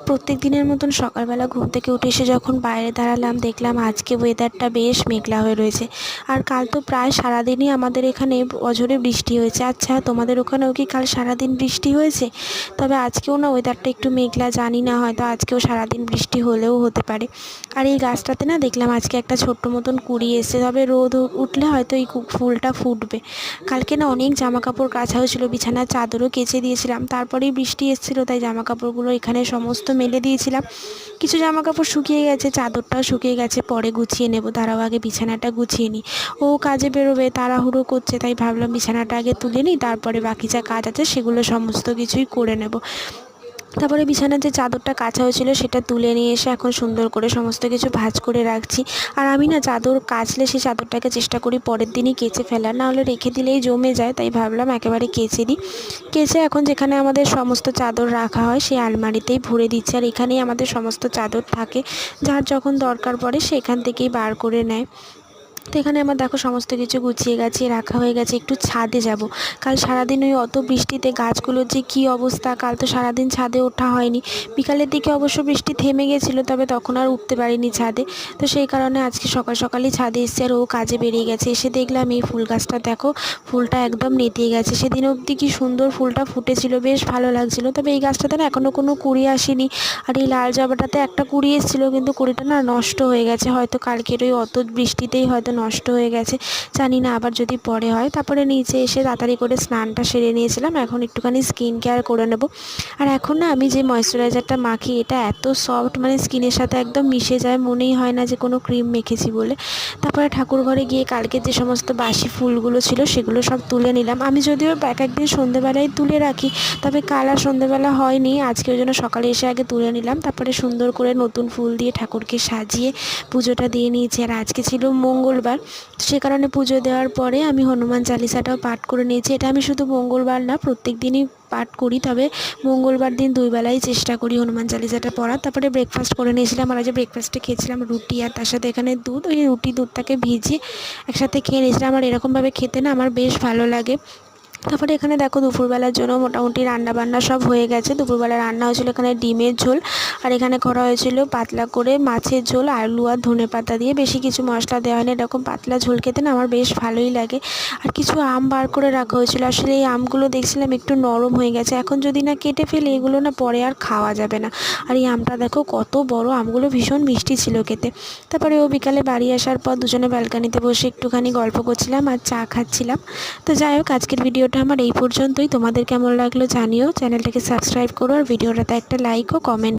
প্রত্যেক দিনের মতন সকালবেলা ঘুম থেকে উঠে এসে যখন বাইরে দাঁড়ালাম, দেখলাম আজকে ওয়েদারটা বেশ মেঘলা হয়ে রয়েছে। আর কাল তো প্রায় সারাদিনই আমাদের এখানে অঝোরে বৃষ্টি হয়েছে। আচ্ছা, তোমাদের ওখানেও কি কাল সারাদিন বৃষ্টি হয়েছে? তবে আজকেও না ওয়েদারটা একটু মেঘলা, জানি না হয়তো আজকেও সারাদিন বৃষ্টি হলেও হতে পারে। আর এই গাছটাতে না দেখলাম আজকে একটা ছোট্ট মতন কুঁড়ি এসেছে, তবে রোদ উঠলে হয়তো এই ফুলটা ফুটবে। কালকে না অনেক জামা কাপড় কাচা হয়েছিল, বিছানার চাদরও কেচে দিয়েছিলাম, তারপরেই বৃষ্টি এসেছিলো, তাই জামা কাপড়গুলো এখানে সমস্ত মেলে দিয়েছিলাম। কিছু জামা কাপড় শুকিয়ে গেছে, চাদরটাও শুকিয়ে গেছে, পরে গুছিয়ে নেব, তারাও আগে বিছানাটা গুছিয়ে নিই। ও কাজে বেরোবে, তাড়াহুড়ো করছে, তাই ভাবলাম বিছানাটা আগে তুলে নিই, তারপরে বাকি যা কাজ আছে সেগুলো সমস্ত কিছুই করে নেব। তারপরে বিছানার যে চাদরটা কাচা হয়েছিল সেটা তুলে নিয়ে এসে এখন সুন্দর করে সমস্ত কিছু ভাঁজ করে রাখছি। আর আমি না চাদর কাচলে সেই চাদরটাকে চেষ্টা করি পরের দিনই কেচে ফেলার, নাহলে রেখে দিলেই জমে যায়, তাই ভাবলাম একেবারে কেচে দিই। কেচে এখন যেখানে আমাদের সমস্ত চাদর রাখা হয় সেই আলমারিতেই ভরে দিচ্ছি। আর এখানেই আমাদের সমস্ত চাদর থাকে, যার যখন দরকার পড়ে সেখান থেকেই বার করে নেয়। তো এখানে আমার দেখো সমস্ত কিছু গুছিয়ে গাছিয়ে রাখা হয়ে গেছে। একটু ছাদে যাব, কাল সারাদিন ওই অত বৃষ্টিতে গাছগুলোর যে কী অবস্থা, কাল তো সারাদিন ছাদে ওঠা হয়নি। বিকালের দিকে অবশ্য বৃষ্টি থেমে গেছিলো, তবে তখন আর উঠতে পারিনি ছাদে। তো সেই কারণে আজকে সকাল সকালই ছাদে এসেছে, আর ও কাজে বেরিয়ে গেছে। এসে দেখলাম এই ফুল গাছটা দেখো, ফুলটা একদম নেতিয়ে গেছে। সেদিন অবধি কি সুন্দর ফুলটা ফুটেছিল, বেশ ভালো লাগছিলো, তবে এই গাছটাতে না এখনও কোনো কুঁড়ি আসেনি। আর এই লাল জবাটাতে একটা কুঁড়ি এসেছিলো, কিন্তু কুঁড়িটা না নষ্ট হয়ে গেছে, হয়তো কালকের ওই অত বৃষ্টিতেই হয়তো নষ্ট হয়ে গেছে, জানি না আবার যদি পরে হয়। তারপরে নিচে এসে তাড়াতাড়ি করে স্নানটা সেরে নিয়েছিলাম, এখন একটুখানি স্কিন কেয়ার করে নেব। আর এখন না আমি যে ময়েশ্চারাইজারটা মাখি এটা এত সফট, মানে স্কিনের সাথে একদম মিশে যায়, মনেই হয় না যে কোনো ক্রিম মেখেছি বলে। তারপরে ঠাকুর ঘরে গিয়ে কালকে যে সমস্ত বাসি ফুলগুলো ছিল সেগুলো সব তুলে নিলাম। আমি যদিও এক একদিন সন্ধ্যেবেলায় তুলে রাখি, তবে কাল আর সন্ধ্যেবেলা হয়নি, আজকে ওই জন্য সকালে এসে আগে তুলে নিলাম। তারপরে সুন্দর করে নতুন ফুল দিয়ে ঠাকুরকে সাজিয়ে পুজোটা দিয়ে নিয়েছি। আর আজকে ছিল মঙ্গলবার, সে কারণে পুজো দেওয়ার পরে আমি হনুমান চালিসাটাও পাঠ করে নিয়েছি। এটা আমি শুধু মঙ্গলবার না, প্রত্যেক দিনই পাঠ করি, তবে মঙ্গলবার দিন দুই বেলাই চেষ্টা করি হনুমান চালিসাটা পড়ার। তারপরে ব্রেকফাস্ট করে নিয়েছিলাম, আর আজ ব্রেকফাস্টে খেয়েছিলাম রুটি, আর তার সাথে এখানে দুধ, ওই দুধটাকে ভিজিয়ে একসাথে খেয়ে নিয়েছিলাম। আর এরকমভাবে খেতে না আমার বেশ ভালো লাগে। তারপরে এখানে দেখো দুপুরবেলার জন্য মোটামুটি রান্নাবান্না সব হয়ে গেছে। দুপুরবেলা রান্না হয়েছিল এখানে ডিমের ঝোল, আর এখানে করা হয়েছিল পাতলা করে মাছের ঝোল, আলু আর ধনেপাতা দিয়ে, বেশি কিছু মশলা দেওয়া হয়নি। এরকম পাতলা ঝোল খেতে না আমার বেশ ভালোই লাগে। আর কিছু আম বার করে রাখা হয়েছিল, আসলে এই আমগুলো দেখছিলাম একটু নরম হয়ে গেছে, এখন যদি না কেটে ফেলে এগুলো না পরে আর খাওয়া যাবে না। আর এই আমটা দেখো কত বড়, আমগুলো ভীষণ মিষ্টি ছিল খেতে। তারপরে ও বিকালে বাড়ি আসার পর দুজনে ব্যালকানিতে বসে একটুখানি গল্প করছিলাম আর চা খাচ্ছিলাম। তো যাই হোক, আজকের ভিডিওটা আমার এই পর্যন্তই। তোমাদের কেমন লাগলো জানিও, চ্যানেলটাকে সাবস্ক্রাইব করো, আর ভিডিওটাতে একটা লাইক ও কমেন্ট